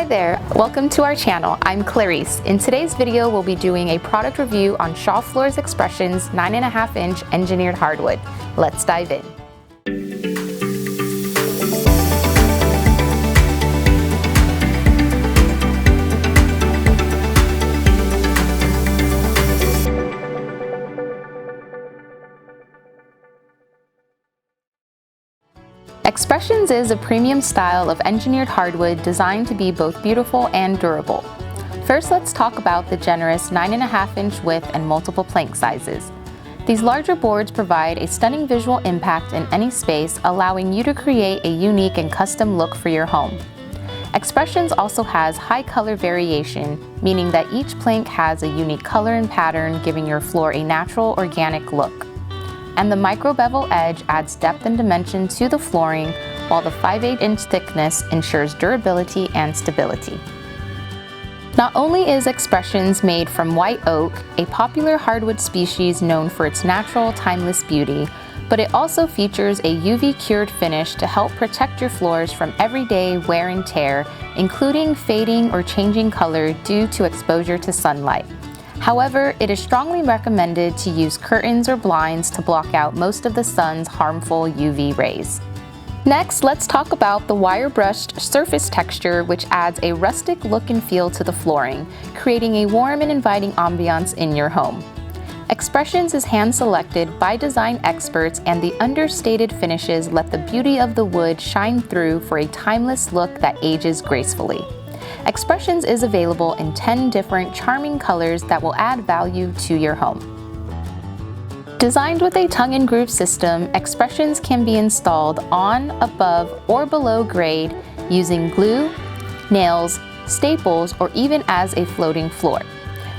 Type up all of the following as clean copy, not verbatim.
Hi there, welcome to our channel. I'm Clarice. In today's video, we'll be doing a product review on Shaw Floors Expressions 9.5-inch engineered hardwood. Let's dive in. Expressions is a premium style of engineered hardwood designed to be both beautiful and durable. First, let's talk about the generous 9.5-inch width and multiple plank sizes. These larger boards provide a stunning visual impact in any space, allowing you to create a unique and custom look for your home. Expressions also has high color variation, meaning that each plank has a unique color and pattern, giving your floor a natural, organic look. And the micro bevel edge adds depth and dimension to the flooring, while the 5/8-inch thickness ensures durability and stability. Not only is Expressions made from white oak, a popular hardwood species known for its natural, timeless beauty, but it also features a UV-cured finish to help protect your floors from everyday wear and tear, including fading or changing color due to exposure to sunlight. However, it is strongly recommended to use curtains or blinds to block out most of the sun's harmful UV rays. Next, let's talk about the wire-brushed surface texture, which adds a rustic look and feel to the flooring, creating a warm and inviting ambiance in your home. Expressions is hand-selected by design experts, and the understated finishes let the beauty of the wood shine through for a timeless look that ages gracefully. Expressions is available in 10 different charming colors that will add value to your home. Designed with a tongue and groove system, Expressions can be installed on, above, or below grade using glue, nails, staples, or even as a floating floor.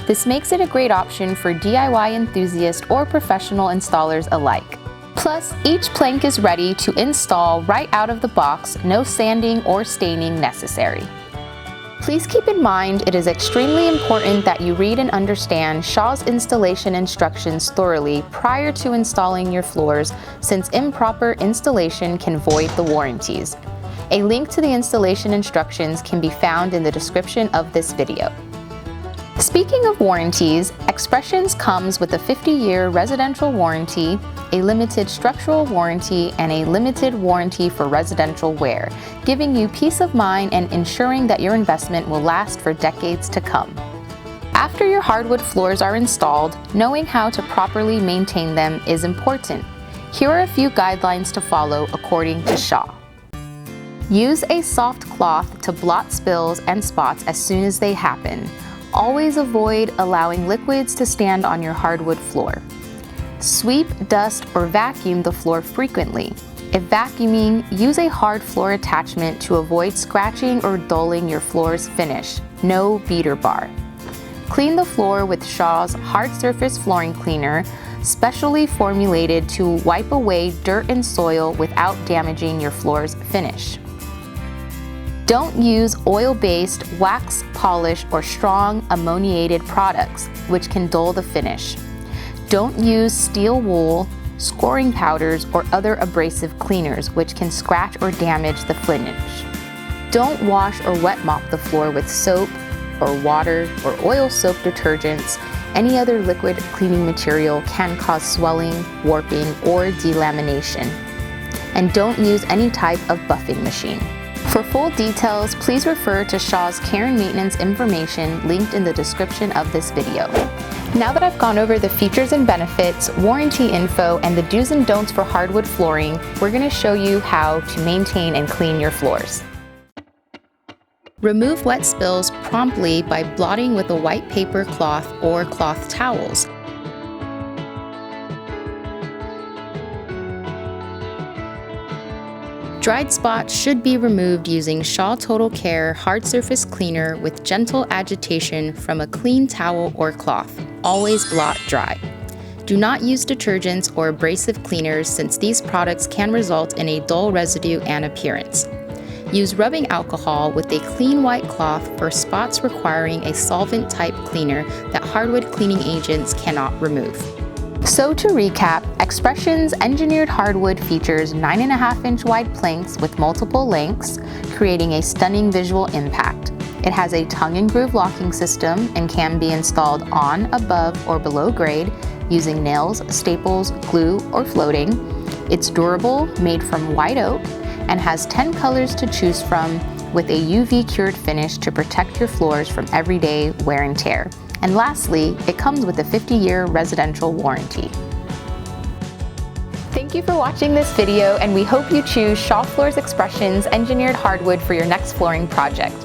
This makes it a great option for DIY enthusiasts or professional installers alike. Plus, each plank is ready to install right out of the box, no sanding or staining necessary. Please keep in mind it is extremely important that you read and understand Shaw's installation instructions thoroughly prior to installing your floors, since improper installation can void the warranties. A link to the installation instructions can be found in the description of this video. Speaking of warranties, Expressions comes with a 50-year residential warranty, a limited structural warranty, and a limited warranty for residential wear, giving you peace of mind and ensuring that your investment will last for decades to come. After your hardwood floors are installed, knowing how to properly maintain them is important. Here are a few guidelines to follow according to Shaw. Use a soft cloth to blot spills and spots as soon as they happen. Always avoid allowing liquids to stand on your hardwood floor. Sweep, dust, or vacuum the floor frequently. If vacuuming, use a hard floor attachment to avoid scratching or dulling your floor's finish. No beater bar. Clean the floor with Shaw's hard surface flooring cleaner, specially formulated to wipe away dirt and soil without damaging your floor's finish. Don't use oil-based, wax polish, or strong ammoniated products, which can dull the finish. Don't use steel wool, scoring powders, or other abrasive cleaners, which can scratch or damage the finish. Don't wash or wet mop the floor with soap or water or oil soap detergents. Any other liquid cleaning material can cause swelling, warping, or delamination. And don't use any type of buffing machine. For full details, please refer to Shaw's care and maintenance information linked in the description of this video. Now that I've gone over the features and benefits, warranty info, and the do's and don'ts for hardwood flooring, we're going to show you how to maintain and clean your floors. Remove wet spills promptly by blotting with a white paper cloth or cloth towels. Dried spots should be removed using Shaw Total Care Hard Surface Cleaner with gentle agitation from a clean towel or cloth. Always blot dry. Do not use detergents or abrasive cleaners, since these products can result in a dull residue and appearance. Use rubbing alcohol with a clean white cloth for spots requiring a solvent-type cleaner that hardwood cleaning agents cannot remove. So to recap, Expressions engineered hardwood features 9.5-inch wide planks with multiple lengths, creating a stunning visual impact. It has a tongue and groove locking system and can be installed on, above, or below grade using nails, staples, glue, or floating. It's durable, made from white oak, and has 10 colors to choose from with a UV cured finish to protect your floors from everyday wear and tear. And lastly, it comes with a 50-year residential warranty. Thank you for watching this video, and we hope you choose Shaw Floors Expressions Engineered Hardwood for your next flooring project.